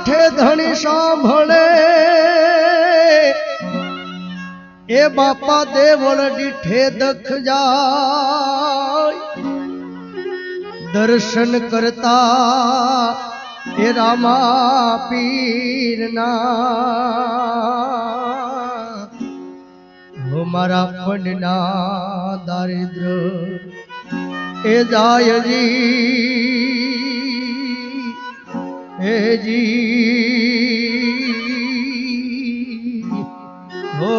કાંઠે ધણી સાંભળે એ બાપા દેવળ દીઠે દખ જાય દર્શન કરતા એ રામા પીરના હો મારા પંડના દારિદ્ર એ જાયજી એ જી હો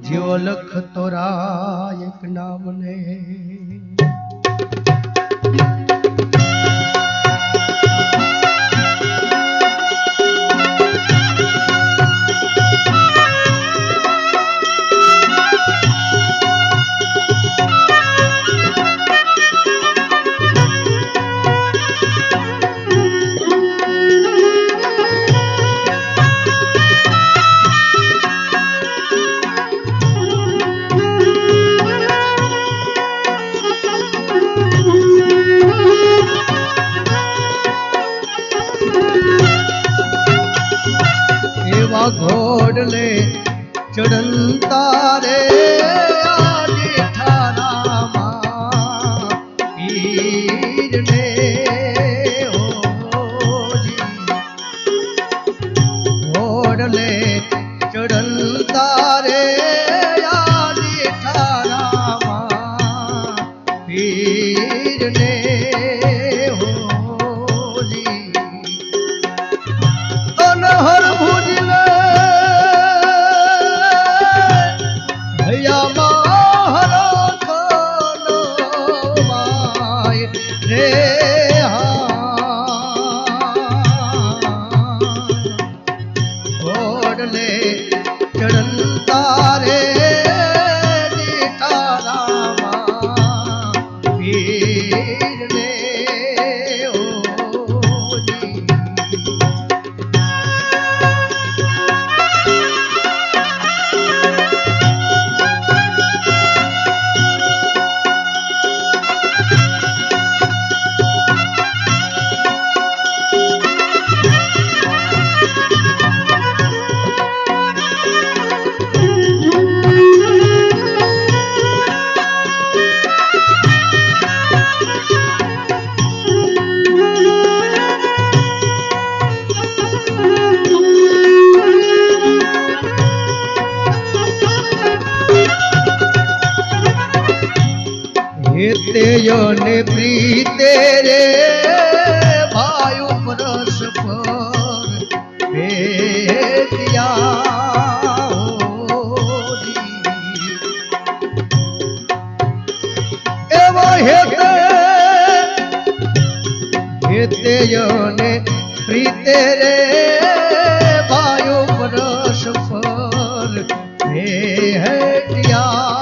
જીવ લખ તોરા એક નામને ઘોડલે ચડંતા રે ઠારામાં પીરને ઘોડલે ચડંતા રે ઠારામાં પીરને અનહર ભુજલે ચડંતા રે પીરને ને પ્રીતે રે ભાયુ પરસ પર ભેટિયા એવા હેતે ને પ્રીતે રે ભાયુ પરસ પર ભેટિયા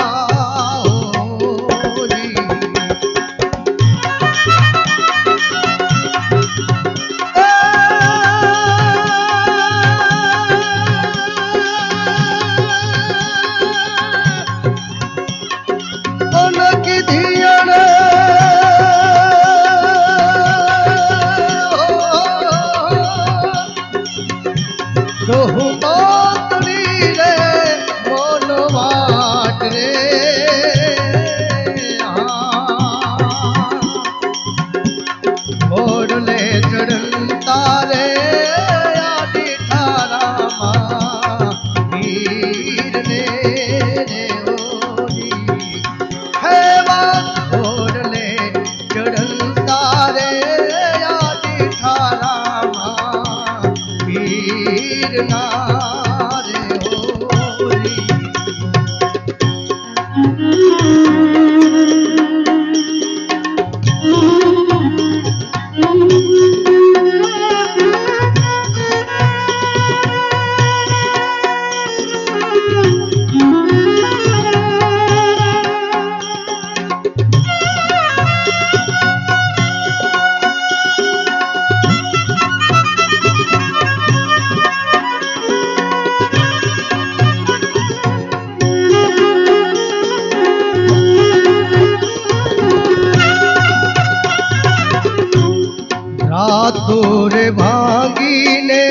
साधुर भांगी ने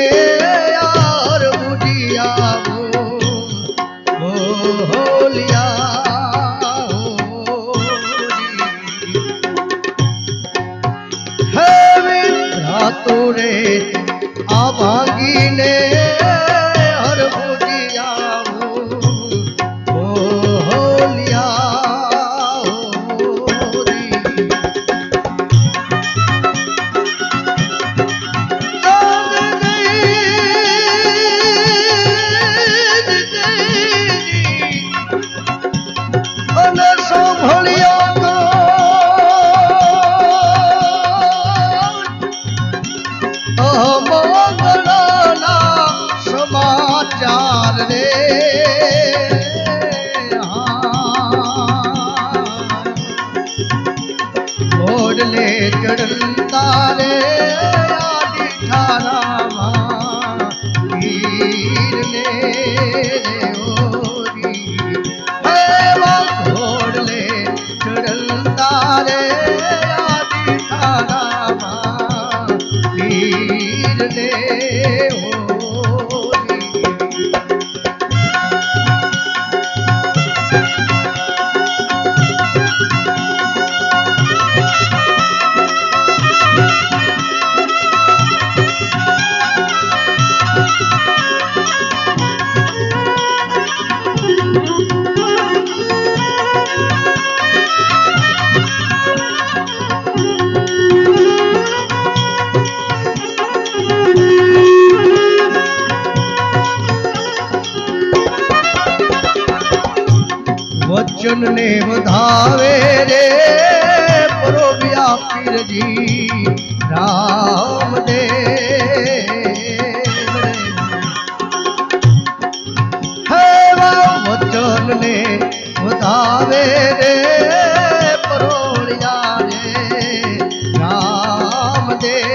यार बुझिया बोलिया तोरे आ भांगी ने हर बुझिया बोलिया समाचार रे घोड़ले चढ़ता रे आदि ठाना वीर ने घोड़ले चढ़ता रे आदि ठाना वीर ने वचन ने वधावे रे प्रोबिया पीर जी राम देव वचन ने वधावे रे प्रोबिया रे राम देव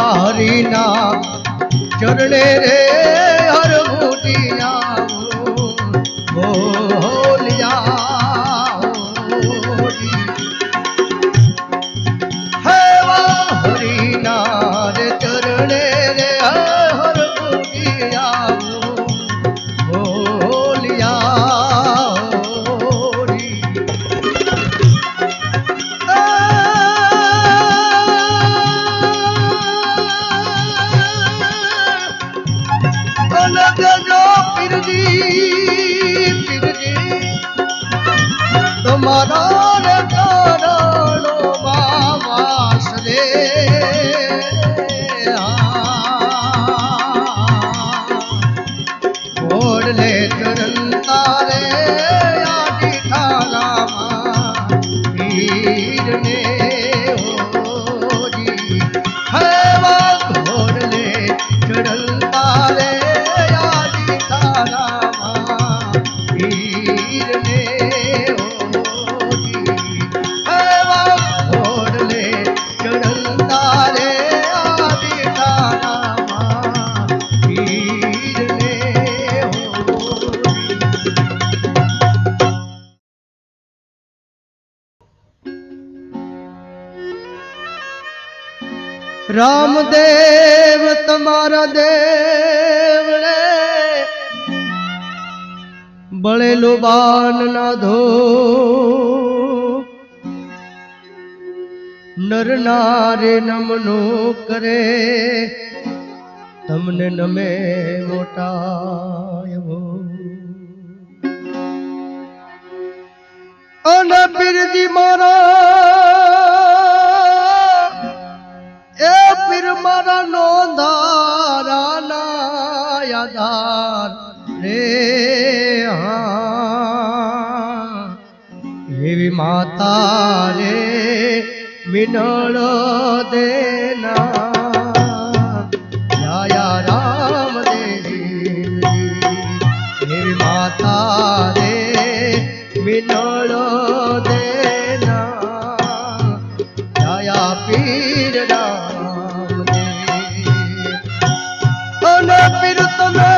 हरीना चरणे रे हर बूटिया बोलिया है हरीना रे चरणे रे हर बूटिया बोलिया રામદેવ તમારા દેવળે બળેલો બાન ના ધો નર નારે નમનો કરે તમને નમે મોટા એવો અને પીરજી મારા એ પીર મારા નોંધારા ના યાદાર રે હા એવી માતા રે મિનળ દેના યા રામ દેવી એવી માતા રે મિનળ દેના યા પીર રામ દેવ અને પીર તમે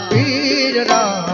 પીર રામ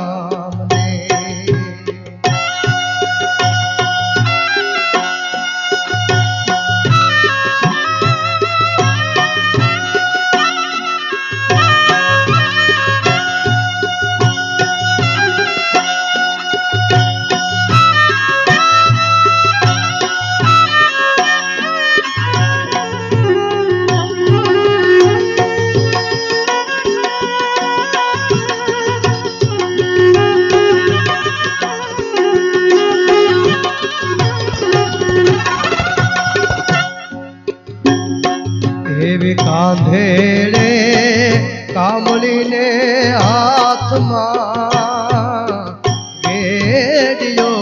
એવી કાંધેડે કામલીને હાથમાં ઘેર્યો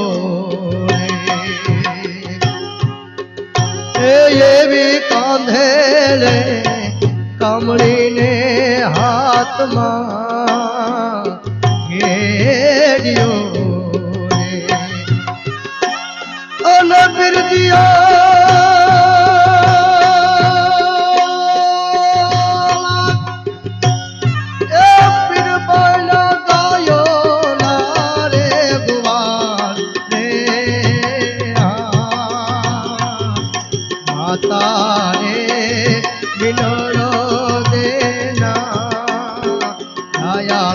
રે એવી કાંધેડે કામલીને હાથમાં ઘેર્યો રે અને બિરદિયા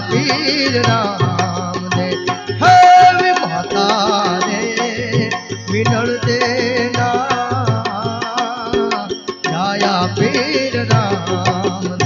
પીર રામ દે હે માતા રે મિનળ દેના યા પીર રામ દે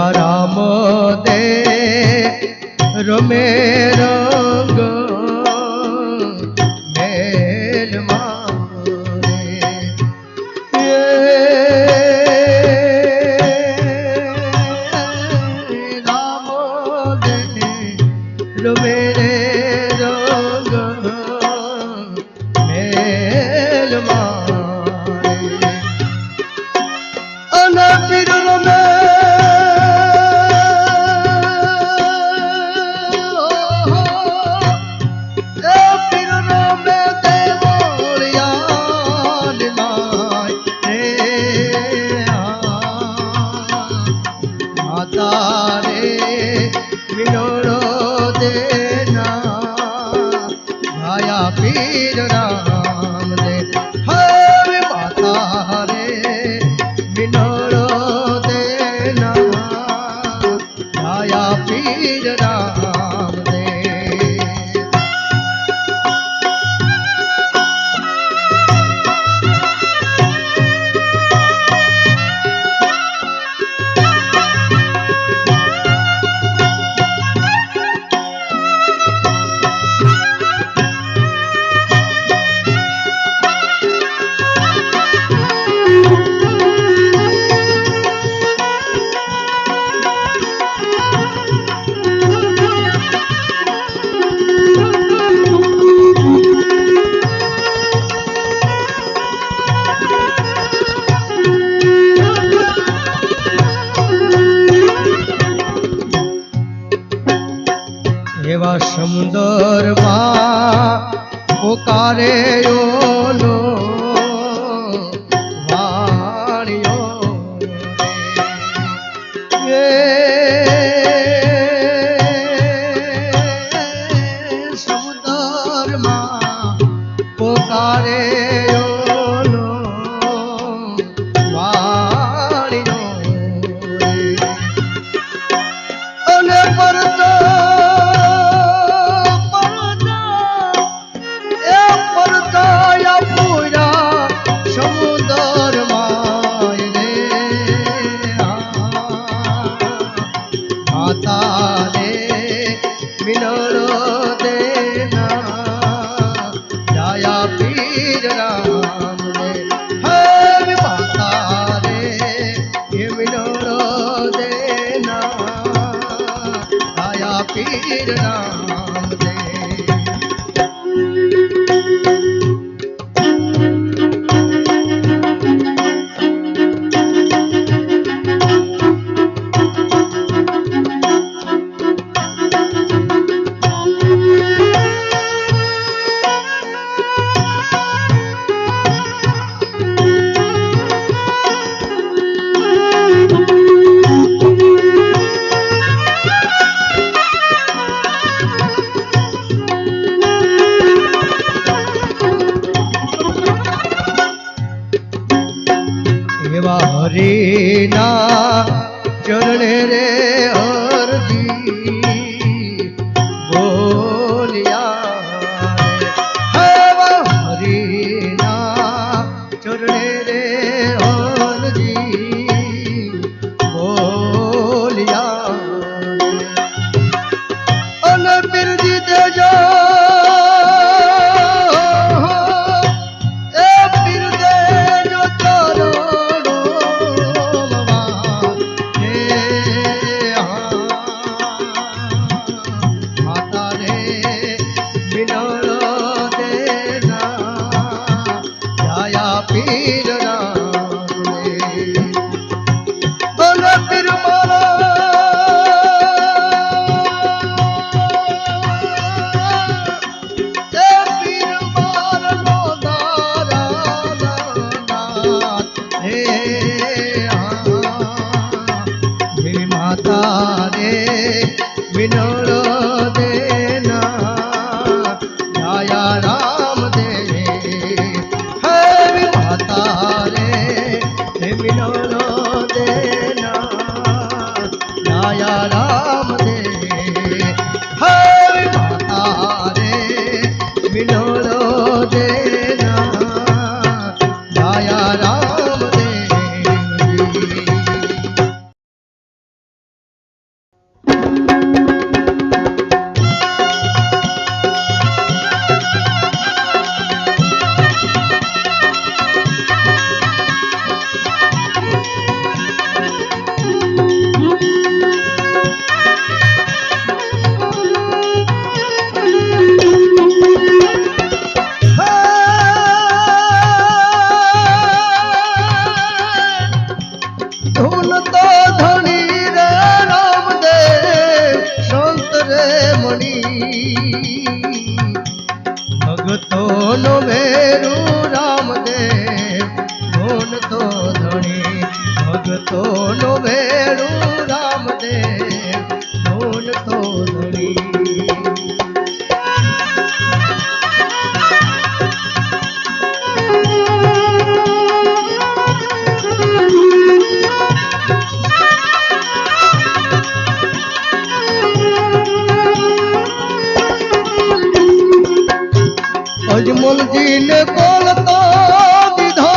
રામ દે રમે રંગ મેલ મારે રામ દે રમે રંગ મેલ મારે અને પીર રમે પીર રામ દે હરે માતા રે મિનળ દેના યા પીર રામ દે એવા સમુદરમાં પોકારે ઓલો વાણિયો રે સમુદરમાં પોકારે ઓલો વાણિયો રે અને પીર રામ દે હરિના ચરણે રે હરજી બોલ્યા હરિના ચરણે રે હરજી બોલ્યા અને બિરજી દેજો ભગતોનો વેરુ રામદેવ ધોન તો ધણી ભગતોનો વેરુ રામદેવ ધોન તો ધણી અજમલજી ને બોલતો દીધો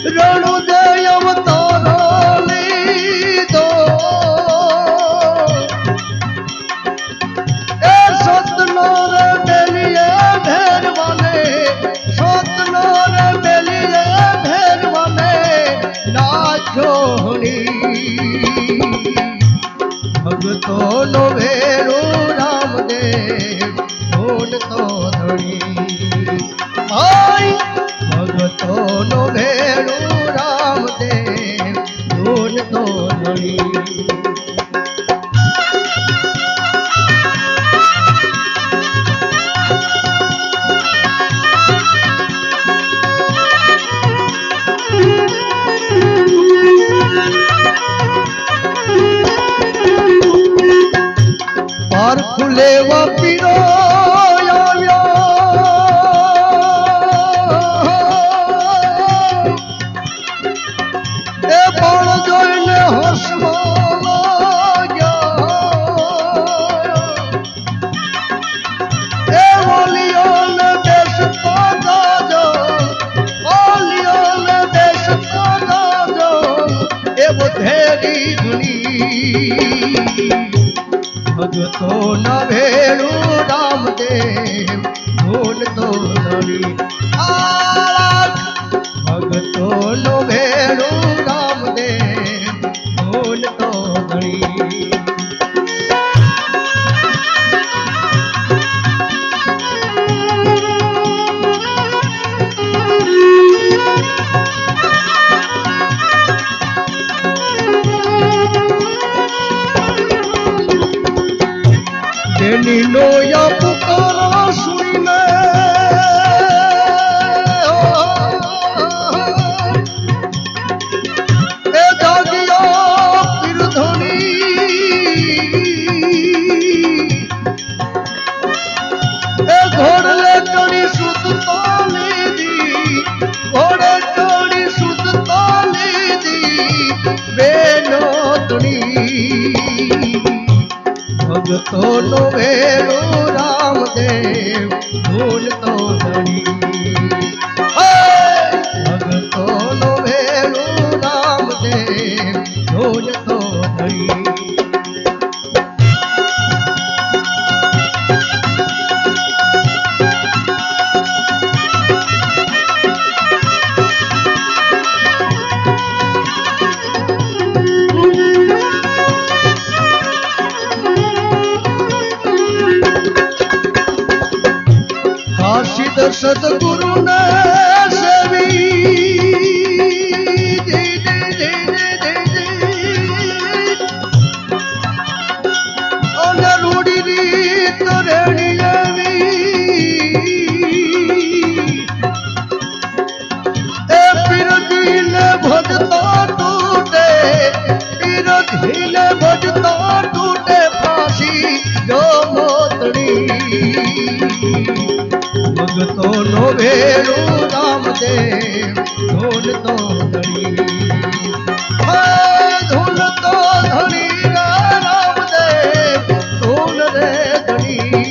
રણુદય અવતારો લીધો એ સતનો રે બેલીએ ભેરવાને સતનો રે બેલીએ ભેરવાને નાચો હણી ભગતોનો વેરો રામદેવ ધોન તો ધણી ભાઈ ભગતોનો વેરો રામદેવ એવા પીરો એ પણ જોઈને હસવા લાગ્યા એ વાલીઓને બેસતા જાજો વાલીઓને બેસતા જાજો એ બધેરી ધૂની ભગતો ન ભેળું રામદેવ ધૂન તો ધણી ભગતો નો ભેળું રામદેવ ધૂન તો ધણી તેની લોયા પુકારા સુણીને એ જાગ્યા પીરધણી એ ઘોડલે ચડી સુધતા લીધી ઘોડે ચડી સુધતા લીધી બેનો તણી ભગતો નો વેળો રામદેવ ધૂન તો ધણી ભગતો નો વેળો રામદેવ ધૂન તો ધણી સદગુરુ ને સેવી અને રૂડી રીત રેણી એવી એ પીરજી ને ભજતા તૂટે પીરજી ને ભજતા તૂટે ફાંસી જો મોતડી ભગતો નો વેળું રામદેવ ધૂન તો ધણી ધૂન તો ધણી રે રામદેવ ધૂન રે ધણી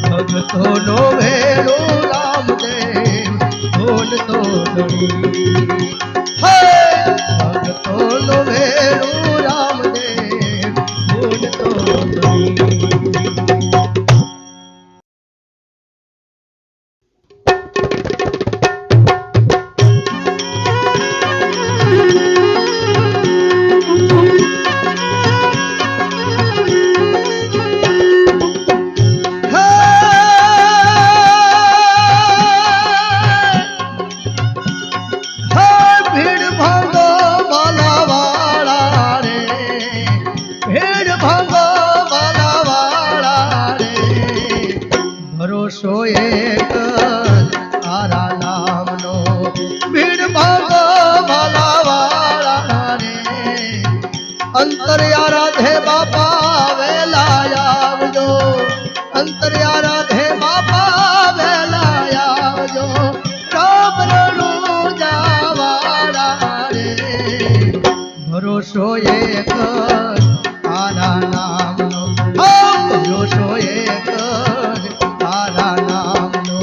ભગતો નો વેળું રામદેવ ધૂન તો ધણી ભગતો નો વેળું રામદેવ ધૂન તો ધણી ભરોસો એક તારા નામનો ભીડ ભાગો ભલાવાળા રે અંતર્યા રાધે બાપા વેલા આવજો અંતર્યા રાધે બાપા વેલા આવજો રામ રણું જાવાળા રે ભરોસો એક તારા નામનો ભરોસો એક તારા નામનો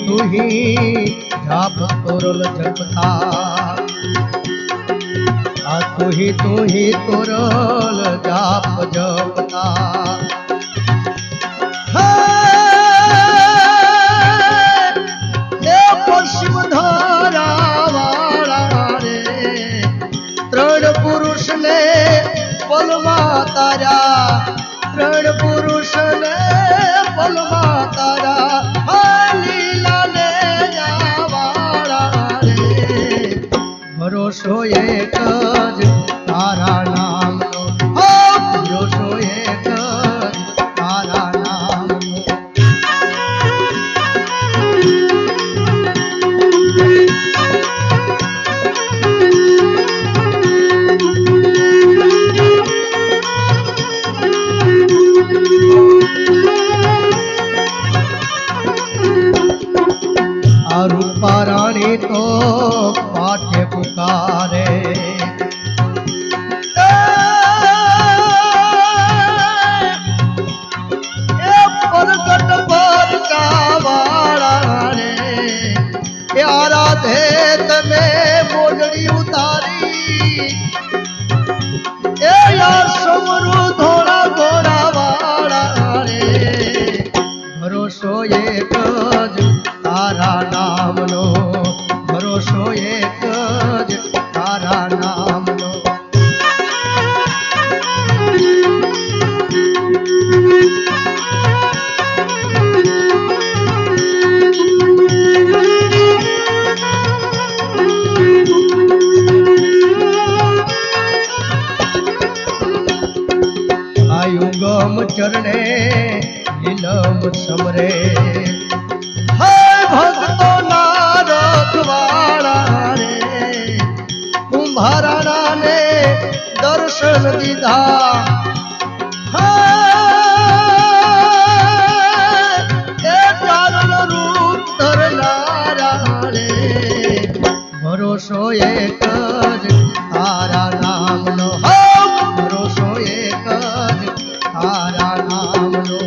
તું ही जाप तोरल जपता तू ही तोरल जाप जपता पश्चिम धारा वाला रे त्रण पुरुष ने पलमा तारा त्रण पुरुष ने पलमा तारा लीला ने जावाड़ा रे भरोસો एक ज આ રૂપા રાણી તો પાઠે પુકારે પ્રગટ પર કાવાળા રે આરાધે તમે મોજડી ઉતારી એ યાર સમરુ ધોળા ઘોડા વાળા રે ભરોસો એક જ તારા નામનો ભરોસો એક જ તારા નામનો આયુગમ ચરણે લીલમ સમરે હે ભક્તો ના રખવાળા રે કુંભારાણા ને દર્શન દીધા એ ચારણ રૂપ ધરનારા રે ભરોસો એક જ તારા નામનો ભરોસો એક જ તારા નામનો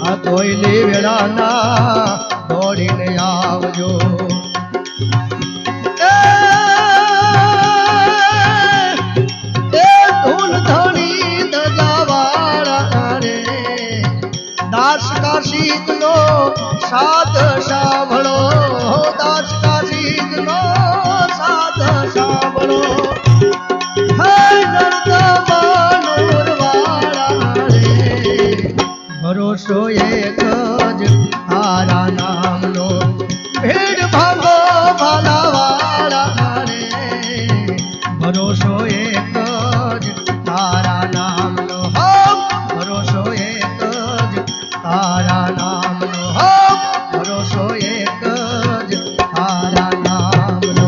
આ કોઈની વેળાના દોડીને આવજો એ ધૂલ ધણી દગાવાળા રે દાસ કાશીનો સાથ સાંભળો દાસ કાશીનો સાથ સાંભળો હે નર્તમાનુર વાળા રે ભરોસો એક જ તારા નામનો ભેડ ભાગો ભાલા વાળા રે ભરોસો એક જ તારા નામનો ભરોસો એક જ તારા નામનો ભરોસો એક જ તારા નામનો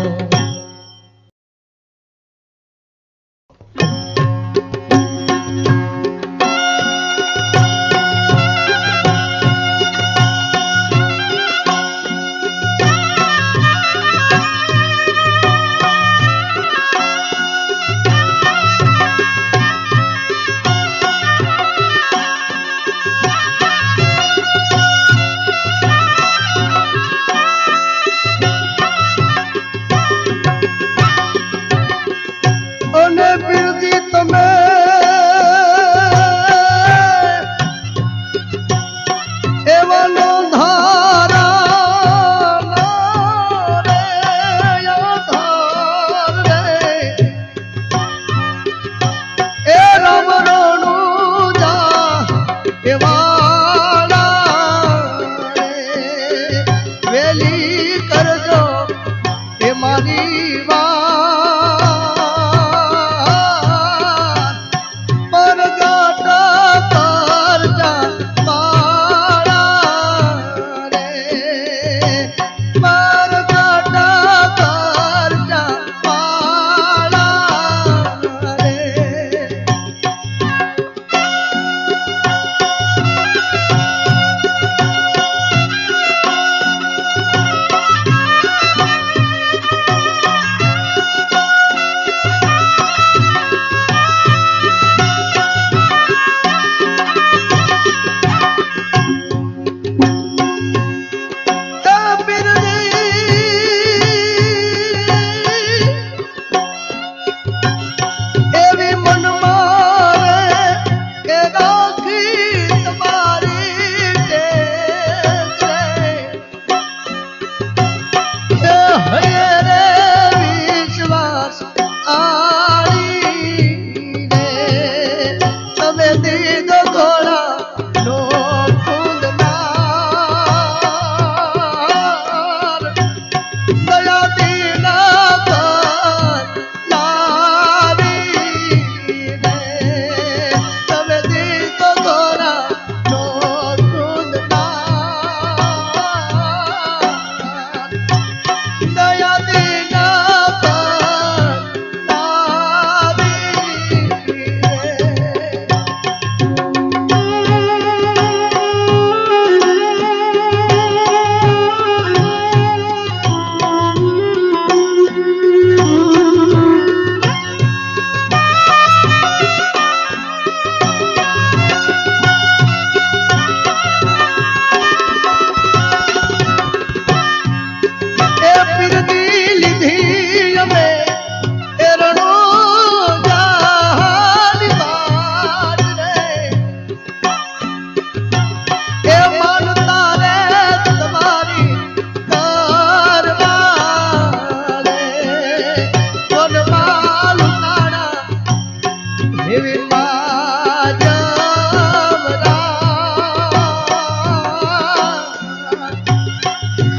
એવી માં જમરા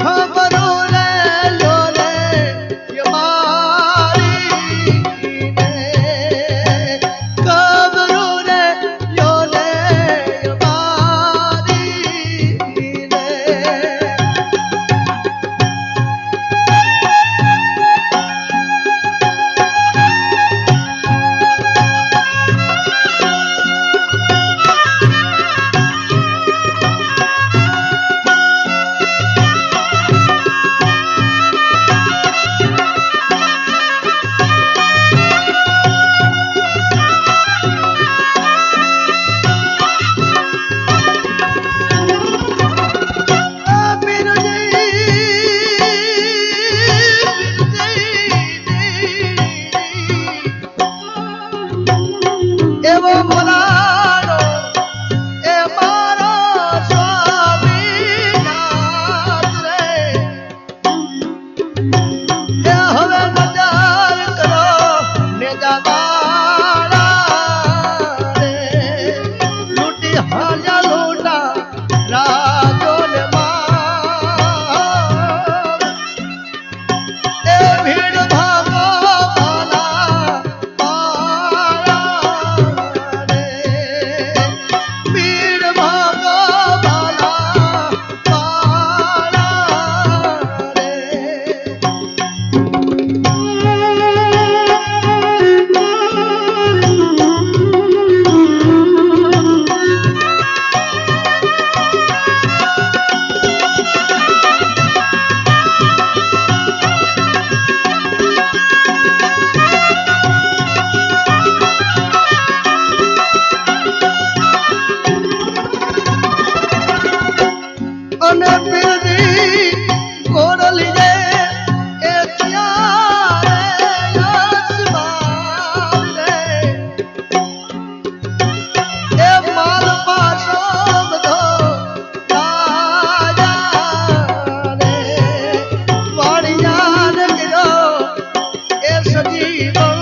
ખબરો રે લો રે યમારી ને ખબરો રે લો રે યમારી ને એવો બોલાડો એ મારો સ્વામીનાથ રે એ હવે નજર કરો નેજાવાળા રે લૂંટી હાલ્યા લૂંટા રાજો ને માં એ ભીડ ભાગો ભાલા ભીડ ભાગો ભાલા રે અને પીરજી કોરલી રે એ ત્યારે આસમાન રે એ માલ પાસો બધો રાજા રે વાણિયા ને ગયો એ સજીવન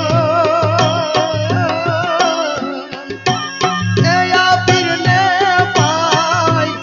એ આ પીરને પાય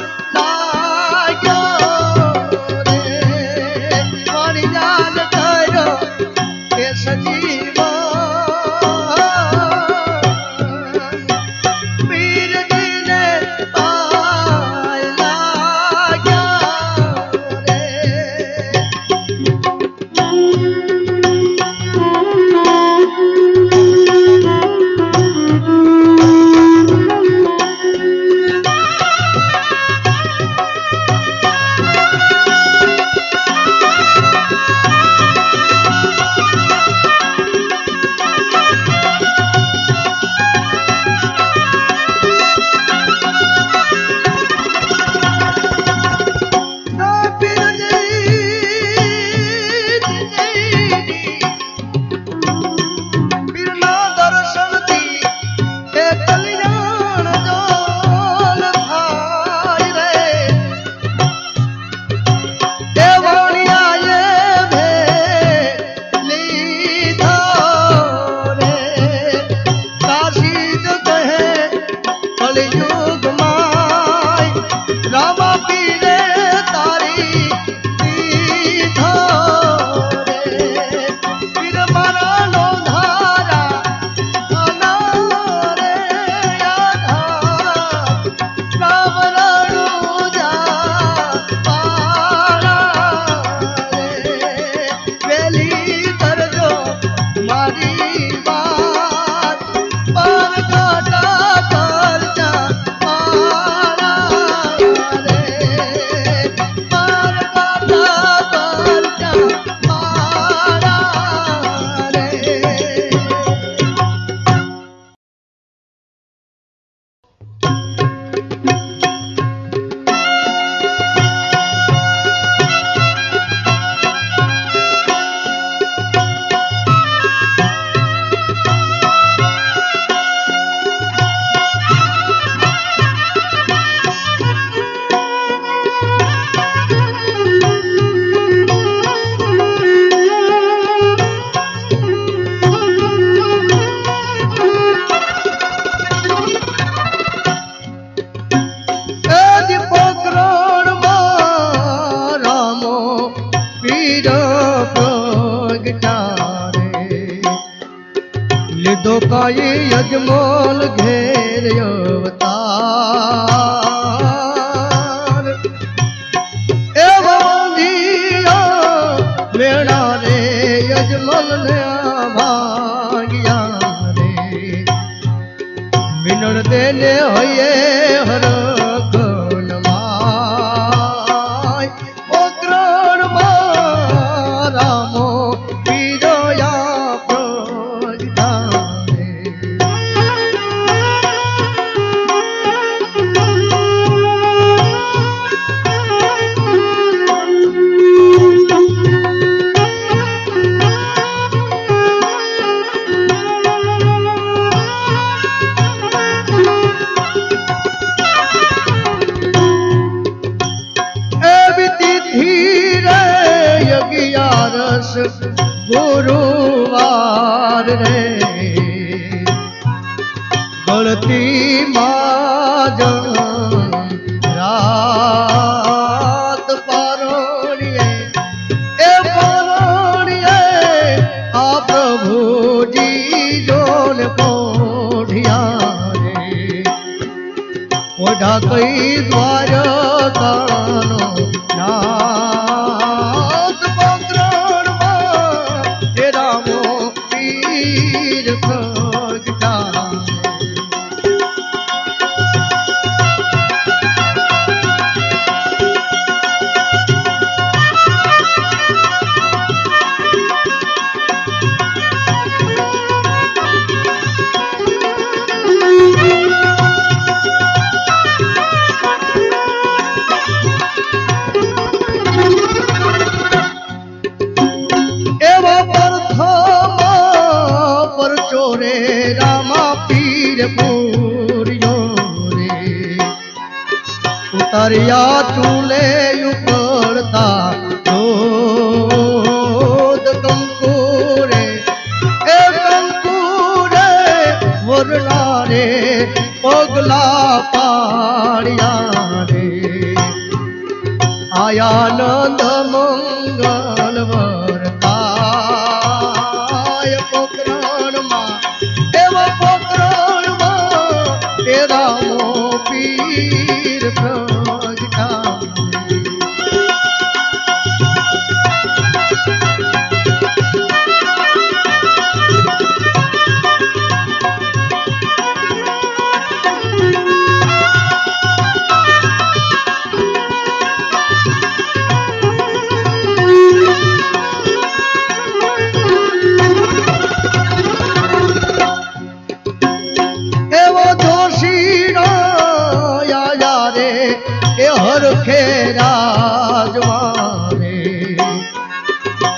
લીધો કાઈ યજમાન ઘેર અવતાર એ બાંધિયા વેણા રે યજમાન ને ભાગ્યા રે મિનળ દેને હૈયે હર ગુરુવાર રે ગળતી માં રાત પારણીએ એ પારણીએ આ પ્રભુજી જોને પોઢિયા રે પોઢા કઈ દ્વારકાનો ઉતાર્યા ચૂલે ઉપડતા દૂધ કંકુ રે એ કંકુ રે વરણા રે પગલા પાડ્યા રે આયાનંદ મંગલ વરતાય પોકરણમાં એવા પોકરણમાં એ રામો પીર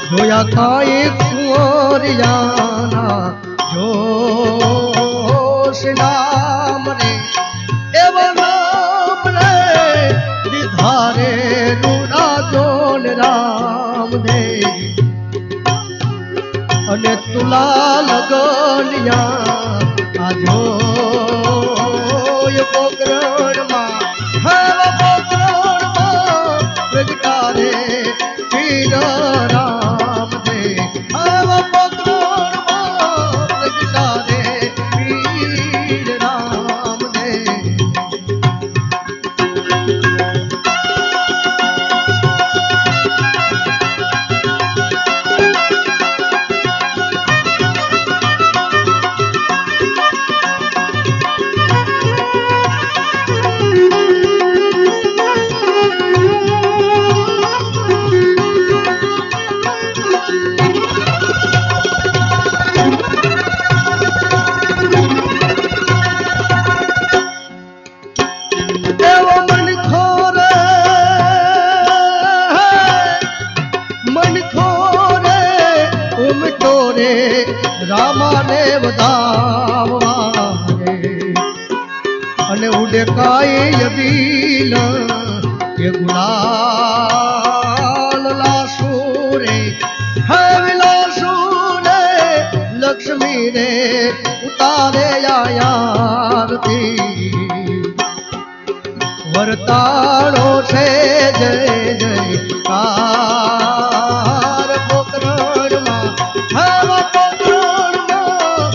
જોયા કાઈ કુંવરિયાના જોશ નામ રે એવા નામ રે દીધા રે રૂડા જોન રામ દે અને તુલા લગનિયા આ જોય પોકરણમાં હવા પોકરણમાં પ્રગટા રે પીર રામ દે હવા પોકરણમાં પ્રગટા રે પીર રામ દે રામાને વધાવવા અને ઉડે કાય બીલ એ ગુલાલ લાસુ રે હે વિલાસુ રે લક્ષ્મી રે ઉતારે આયારતી વરતાળો છે જય જયકાર પોકરણમાં હવા પોકરણમાં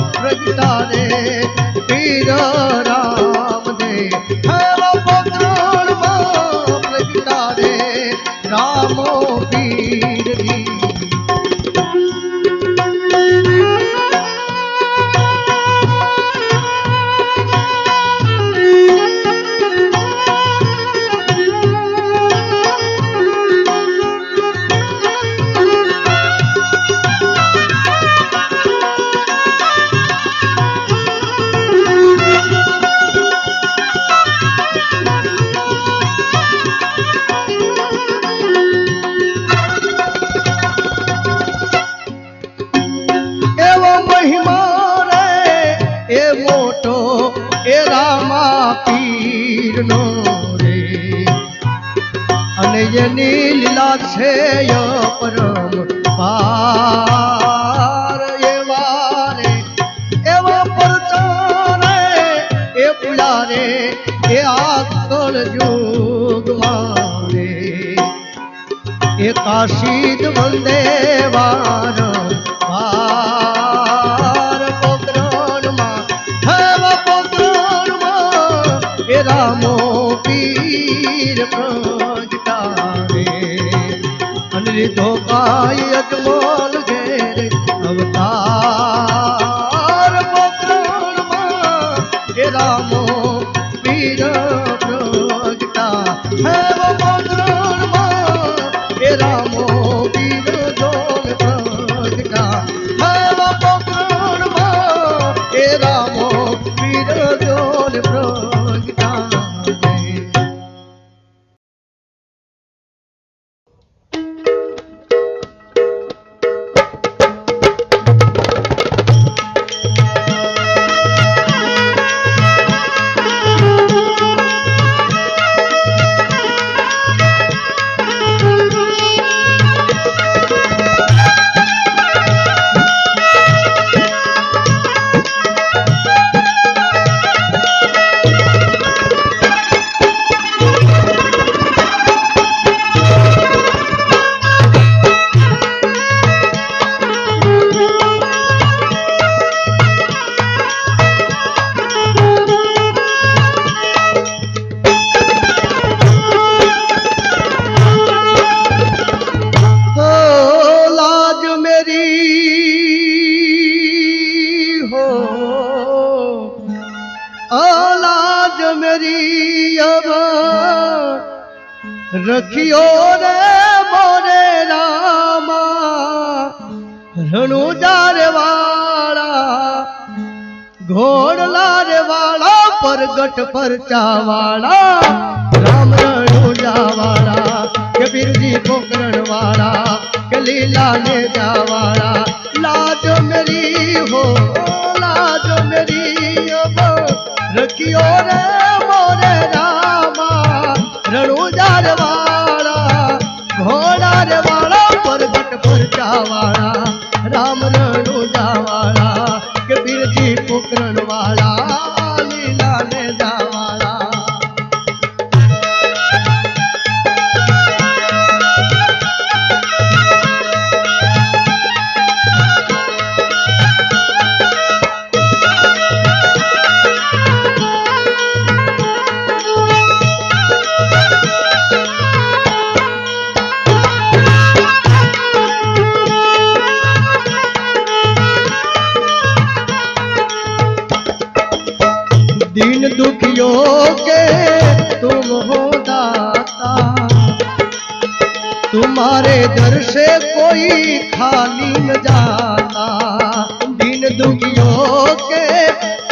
મોટો એ રામા પીરનો રે અને એની લીલા છે પરમ પાર એવા રે એવા પરચારે એ પુલા રે એ આકલ યુગમાં રે એ કાશીદ વંદે વારંવાર પોકરણમાં હેવા પોકરણમાં એ રામો પીર પ્રગટાવે અને લીધો કાય અજમોલ ઘેર અવતાર પોકરણમાં એ રામો પીર પ્રગટા હેવા પોકરણમાં એ રામો પીર જોન પ્રગટા હેવા પોકરણમાં એ રામો પીર જોન પ્રગટા रखियो रे मोरे रामा रणुजार वाला घोड़ला रे वाला परगट परचा वाला राम रणुजा वाला के बिरजी पोकरण वाला के लीला ने जावाला लाज मेरी हो लाज मेरी रखियो रे मोरे रामा रणुजार वाला घोड़ा वाला परगट परचा वाला राम रणुजा वाला के बिरजी पोकरण वाला लीला ने जावाला दीन दुखियों के तुम हो दाता तुम्हारे दर से कोई खाली न जाता दीन दुखियों के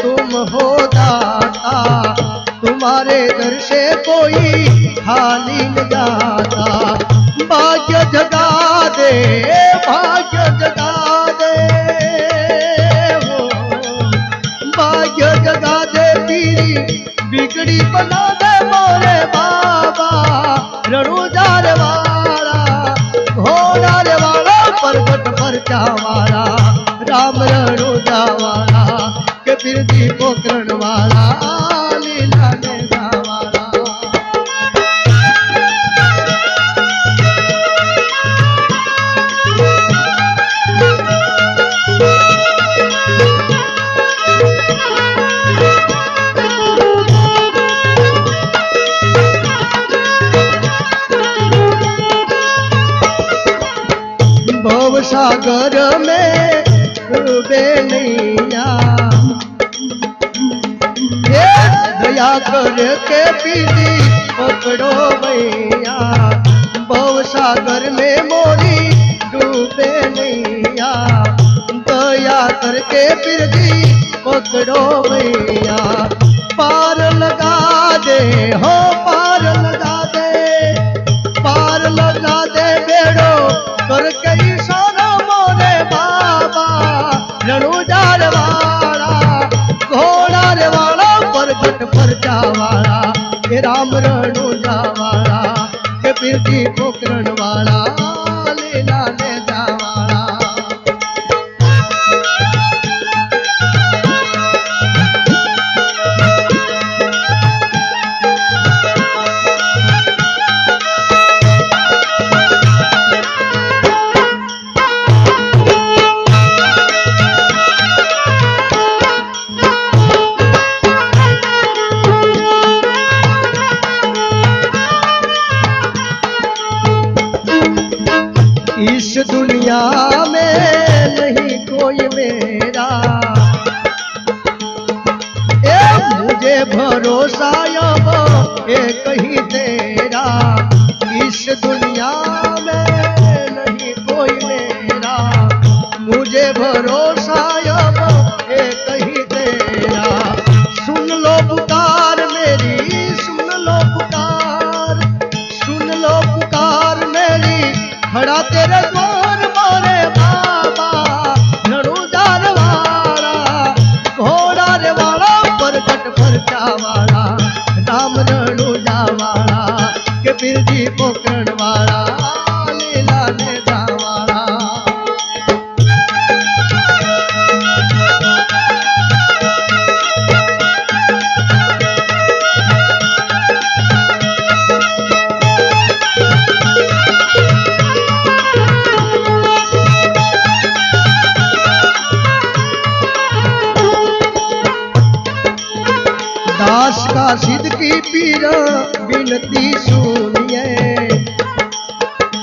तुम हो दाता तुम्हारे दर से कोई खाली न जाता भाग्य जगा दे भाग्य जगा दे भाग्य जगा दे बिगड़ी बना दे मोरे बाबा रणुजार वाला घोड़ा वाला परगट परचा वाला राम रणुजा वाला के बिरजी पोकरण वाला लीला ने जावाला सागर में डूबे नैया दया करके पीली पकड़ो भैया भव सागर में मोरी डूबे नैया दया करके पीली पकड़ो भैया पार लगा दे हो पार लगा दे बेड़ो करके रणुजार वाला घोड़ा राम रणुजा वाला के बिरजी पोखरण वाला लीला ने जावाला। इस दुनिया में नहीं कोई मेरा, मुझे भरोसा अब एक ही तेरा। इस दुनिया में नहीं कोई मेरा, मुझे भरोसा अब एक ही तेरा। सुन लो पुकार मेरी, सुन लो पुकार, सुन लो पुकार मेरी, खड़ा तेरे द्वार मारे बाबा रणुजार वाला, घोड़ा रे वाला परगट परचा वाला, राम रणुजा वाला के बिरजी पोखरण वाला लीला ने जावाला। दास का सिद्ध की पीर बिनती सुनिए,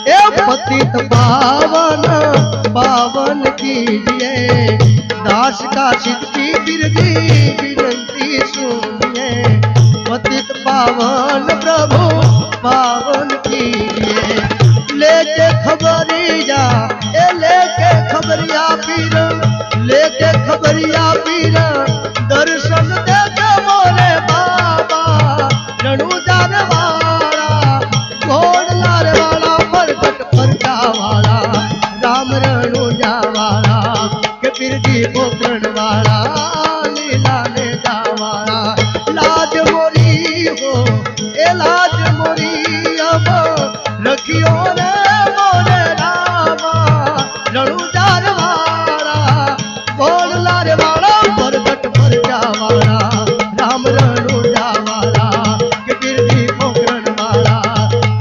ए पतित पावन पावन कीजिए। दास का सिद्ध की पीर बिनती सुनिए, पतित पावन प्रभु पावन कीजिए। लेके खबरिया ए लेके खबरिया पीर, लेके खबरिया पीर, दर्शन दे मोरे बाबा रणुजार वाला, घोड़लार वाला परगट परचा वाला, राम रणुजा वाला के बिरजी पोखरण वाला लीला ने जावाला। लाज मोरी हो ए लाज मोरी अब रखियो रे मोरे रामा रणुजार वाला, घोड़लार वाला परगट परचा वाला, राम रणुजा वाला के बिरजी पोखरण वाला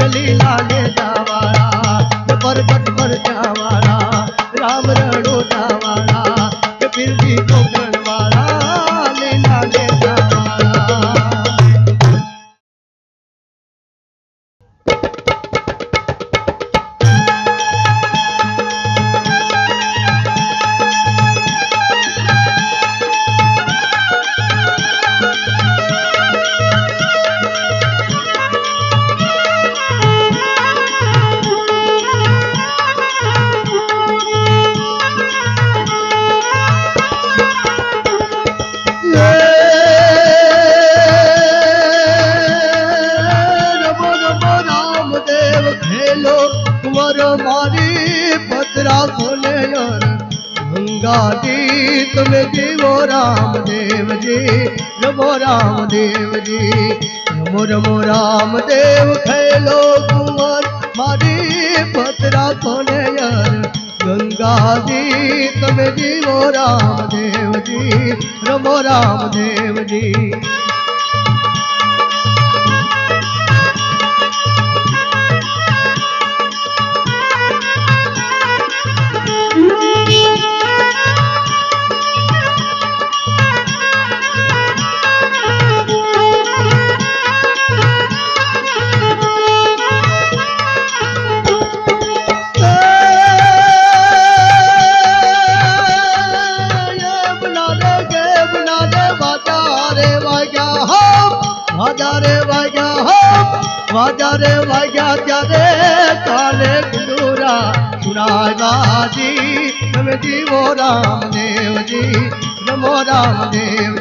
लीला ने जावाला। परगट परचा वाला, राम रणुजा वाला के बिरजी पोखरण वाला लीला ने जावाला। गंगातीत में जीवो रामदेव जी, रमो रामदेव जी, रमो रमो रामदेव खेलो कुंवर मारी पतरा कोने यार। गंगातीत में जीवो रामदेव जी, रमो रामदेव जी। वाजारे वाजा त्यारे काले गुरुरा सुनाय बाजी, नम जीवो रामदेव जी, नमो रामदेव।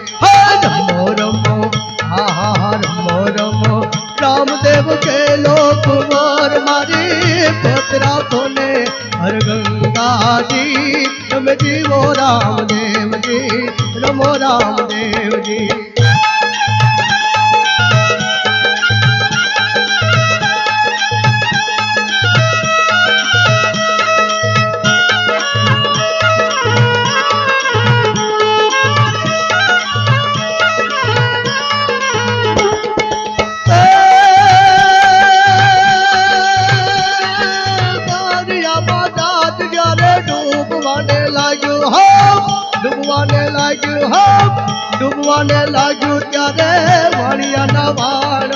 रमो रमो हा हा रमो रमो रामदेव के लोक कुंवर मारी पतरा कोने हर गंगा जी, नम जीवो रामदेव जी, नमो रामदेव जी। ડૂબવા ને લાગ્યું ત્યારે વાણિયાના વાણ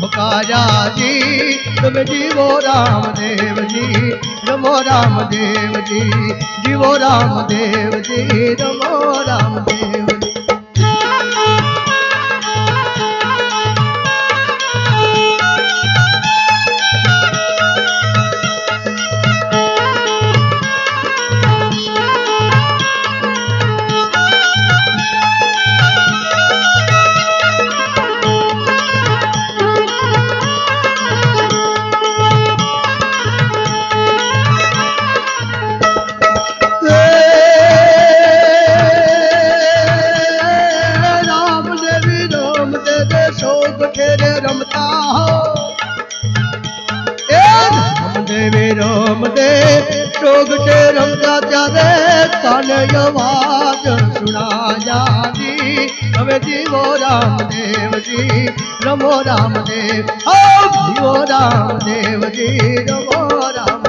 મકાયાજી તમે જીવો રામદેવજી રમો રામદેવજી જીવો રામદેવજી રમો રામદેવજી ચોગટે રમતા ત્યારે કાને અવાજ સુણાયા જી હવે જીવો રામદેવજી રમો રામદેવ જીવો રામદેવજી રમો રામદેવ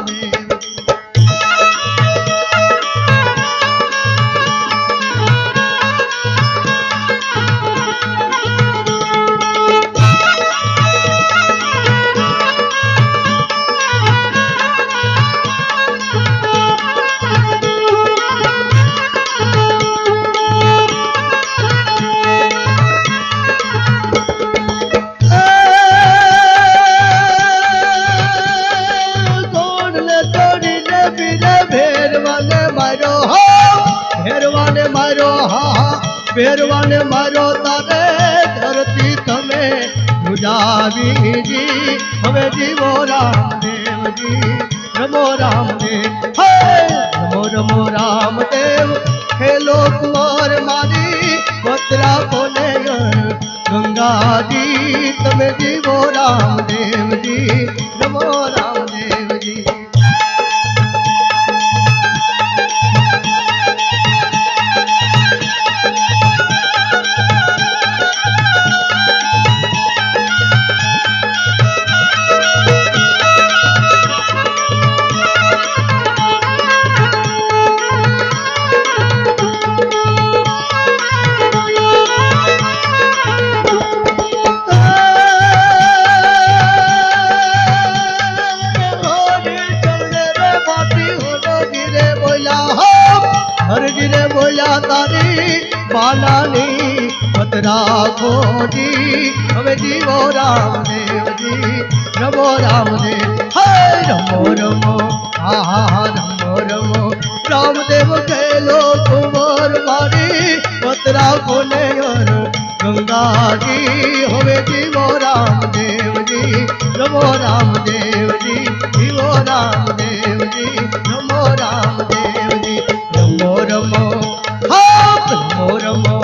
પહેરવાને મારો તારે ધરતી તમે ગુજાવીજી હવે જીવો રામદેવજી રમો રામદેવ રમો રમો રામદેવ ખેલો કુંવર મારી વત્રા કોને ગંગાજી તમે જીવો રામદેવજી રમો રામદેવજી बालानी पतरा खोजी हमें जीवो रामदेवजी रमो रामदेव हाय रमो रमो हा रमो रमो रामदेव खेलो कुंवर मारी पतरा खोने और गंगा जी हमें जीवो रामदेवजी रमो रामदेवजी जीवो रामदेवजी रमो रामदेवजी रमो रमो रमो रमो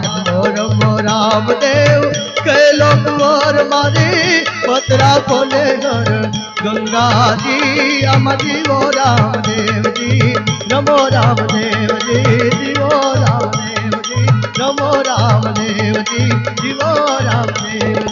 रमो रमो रामदेव कैलो कुंवर मारी पतरा कोने घर गंगा जी अम जीवो रामदेव जी रमो रामदेव जी जीवो रामदेव जी रमो रामदेव जी जीवो रामदेव